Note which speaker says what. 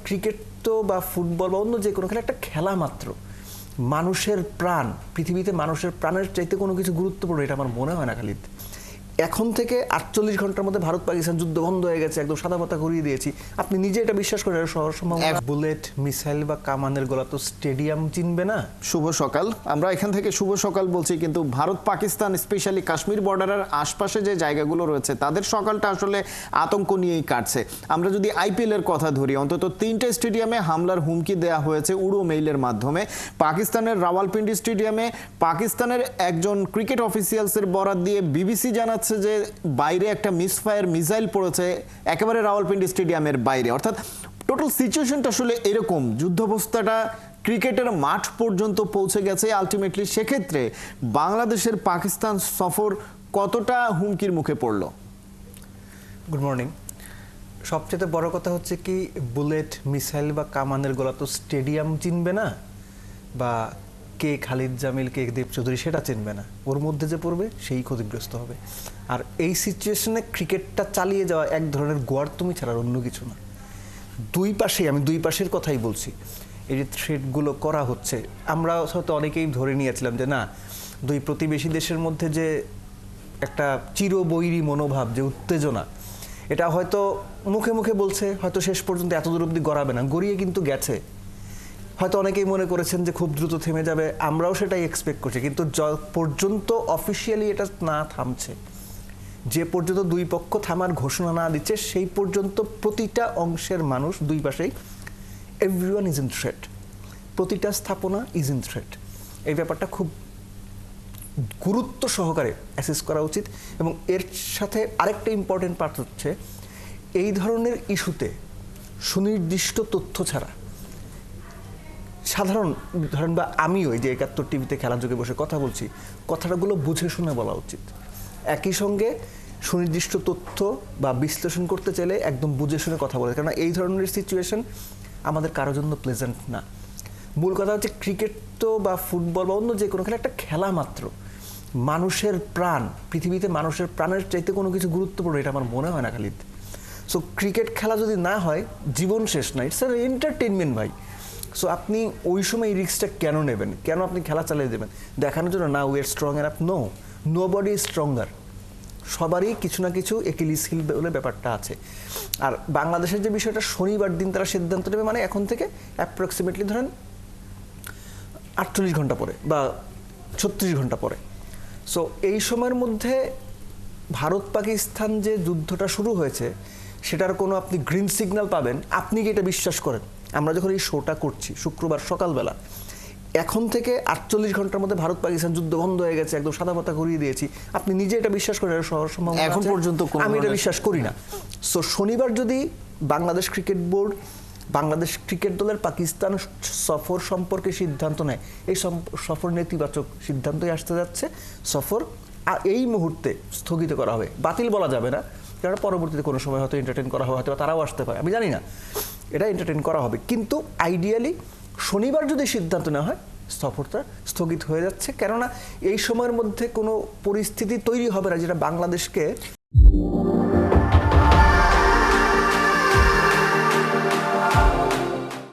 Speaker 1: Cricket তো বা football বা অন্য যে কোনো খেলা একটা খেলা মাত্র। মানুষের প্রাণ, পৃথিবীতে মানুষের প্রাণের চাইতে কোনো কিছু গুরুত্বপূর্ণ এটা আমার মনে হয় না খালিদ। এখন থেকে 48 ঘন্টার মধ্যে ভারত পাকিস্তান যুদ্ধ বন্ধ হয়ে গেছে, একদম সাদা পাতা করিয়ে দিয়েছি, আপনি নিজে এটা বিশ্বাস করেন এটা সম্ভব? এক বুলেট মিসাইল বা কামানের গোলা তো স্টেডিয়াম চিনবে না।
Speaker 2: শুভ সকাল, আমরা এখান থেকে শুভ সকাল বলছি, কিন্তু ভারত পাকিস্তান স্পেশালি কাশ্মীর বর্ডারের আশপাশে যে জায়গাগুলো রয়েছে তাদের সকালটা আসলে আতঙ্ক নিয়েই কাটছে। আমরা যদি আইপিএল এর কথা ধরি, অন্তত 3টে স্টেডিয়ামে হামলার হুমকি দেয়া হয়েছে উড়ো মেইলের মাধ্যমে। পাকিস্তানের রাওয়ালপিন্ডি স্টেডিয়ামে পাকিস্তানের একজন ক্রিকেট অফিসিয়ালসের বরাত দিয়ে বিবিসি জানাচ্ছে যে বাইরে একটা মিসফায়ার মিসাইল পড়েছে একেবারে রাওয়ালপিন্ডি স্টেডিয়ামের বাইরে। অর্থাৎ টোটাল সিচুয়েশনটা আসলে এরকম, যুদ্ধাবস্থাটা ক্রিকেটের মাঠ পর্যন্ত পৌঁছে গেছে আলটিমেটলি। সেক্ষেত্রে বাংলাদেশের পাকিস্তান সফর কতটা হুমকির মুখে পড়ল?
Speaker 1: Good morning. সবচেয়ে বড় কথা হচ্ছে কি, বুলেট মিসাইল বা কামানের গোলা তো স্টেডিয়াম চিনবে না, বা কে খালিদ জামিল কে দেব চৌধুরী সেটা চিনবে না। ওর মধ্যে যে পড়বে সেই ক্ষতিগ্রস্ত হবে। আর এই সিচুয়েশনে ক্রিকেটটা চালিয়ে যাওয়া এক ধরনের গোয়ার্তুমি ছাড়ার অন্য কিছু না। দুই পাশেই, আমি দুই পাশের কথাই বলছি, এই যে থ্রেটগুলো করা হচ্ছে, আমরা হয়তো অনেকেই ধরে নিয়েছিলাম যে না, দুই প্রতিবেশী দেশের মধ্যে যে একটা চিরবৈরী মনোভাব, যে উত্তেজনা, এটা হয়তো মুখে মুখে বলছে, হয়তো শেষ পর্যন্ত এত দূর অব্দি গড়াবে না, গড়িয়ে কিন্তু গেছে। হয়তো অনেকেই মনে করেছেন যে খুব দ্রুত থেমে যাবে, আমরাও সেটাই এক্সপেক্ট করছি, কিন্তু পর্যন্ত অফিসিয়ালি এটা না থামছে, যে পর্যন্ত দুই পক্ষ থামার ঘোষণা না দিচ্ছে, সেই পর্যন্ত প্রতিটা অংশের মানুষ দুই পাশেই, এভরিওয়ান ইজ ইন থ্রেট, প্রতিটা স্থাপনা ইজ ইন থ্রেট। এই ব্যাপারটা খুব গুরুত্ব সহকারে অ্যাসেস করা উচিত। এবং এর সাথে আরেকটা ইম্পর্টেন্ট পার্ট হচ্ছে, এই ধরনের ইস্যুতে সুনির্দিষ্ট তথ্য ছাড়া সাধারণ, ধরেন বা আমিও এই যে 71 টিভিতে খেলা যোগে বসে কথা বলছি, কথাটাগুলো বুঝে শুনে বলা উচিত। একই সঙ্গে সুনির্দিষ্ট তথ্য বা বিশ্লেষণ করতে চাইলে একদম বুঝে শুনে কথা বলে, কারণ এই ধরনের সিচুয়েশন আমাদের কারোর জন্য প্লেজেন্ট না। মূল কথা হচ্ছে, ক্রিকেট তো বা ফুটবল বা অন্য যে কোনো খেলা একটা খেলা মাত্র। মানুষের প্রাণ, পৃথিবীতে মানুষের প্রাণের চাইতে কোনো কিছু গুরুত্বপূর্ণ এটা আমার মনে হয় না খালিদ। সো ক্রিকেট খেলা যদি না হয়, জীবন শেষ না, ইটস এন্টারটেনমেন্ট ভাই। সো আপনি ওই সময় এই রিস্কটা কেন নেবেন? কেন আপনি খেলা চালিয়ে দেবেন দেখানোর জন্য? না, we are strong enough? No, nobody is stronger. সবারই কিছু না কিছু একিলিস হিল বলে ব্যাপারটা আছে। আর বাংলাদেশের যে বিষয়টা, শনিবার দিন তারা সিদ্ধান্ত নেবে, মানে এখন থেকে অ্যাপ্রক্সিমেটলি ধরেন 48 ঘন্টা পরে বা 36 ঘন্টা পরে। সো এই সময়ের মধ্যে ভারত পাকিস্তান যে যুদ্ধটা শুরু হয়েছে, সেটার কোনো আপনি গ্রিন সিগন্যাল পাবেন? আপনি কি এটা বিশ্বাস করেন? আমরা যখন এই শোটা করছি শুক্রবার সকালবেলা, এখন থেকে 48 ঘন্টার মধ্যে ভারত পাকিস্তান যুদ্ধ বন্ধ হয়ে গেছে, একদম সাদা পাতা করিয়ে দিয়েছি, আপনি নিজে এটা বিশ্বাস করেন?
Speaker 2: এখন পর্যন্ত
Speaker 1: আমি এটা বিশ্বাস করি না। সো শনিবার যদি Bangladesh cricket board, Bangladesh cricket দলের পাকিস্তান সফর সম্পর্কে সিদ্ধান্ত নেয়, এই সফর নেতিবাচক সিদ্ধান্তই আসতে যাচ্ছে। সফর এই মুহূর্তে স্থগিত করা হবে, বাতিল বলা যাবে না, কারণ পরবর্তীতে কোনো সময় হয়তো এন্টারটেইন করা হবে, হয়তো তারাও আসতে পারে, আমি জানি না, এটা এন্টারটেইন করা হবে। কিন্তু আইডিয়ালি শনিবার যদি সিদ্ধান্ত নেওয়া হয়, সফরটা স্থগিত হয়ে যাচ্ছে, কেননা এই সময়ের মধ্যে কোনো পরিস্থিতি তৈরি হবে না যেটা বাংলাদেশকে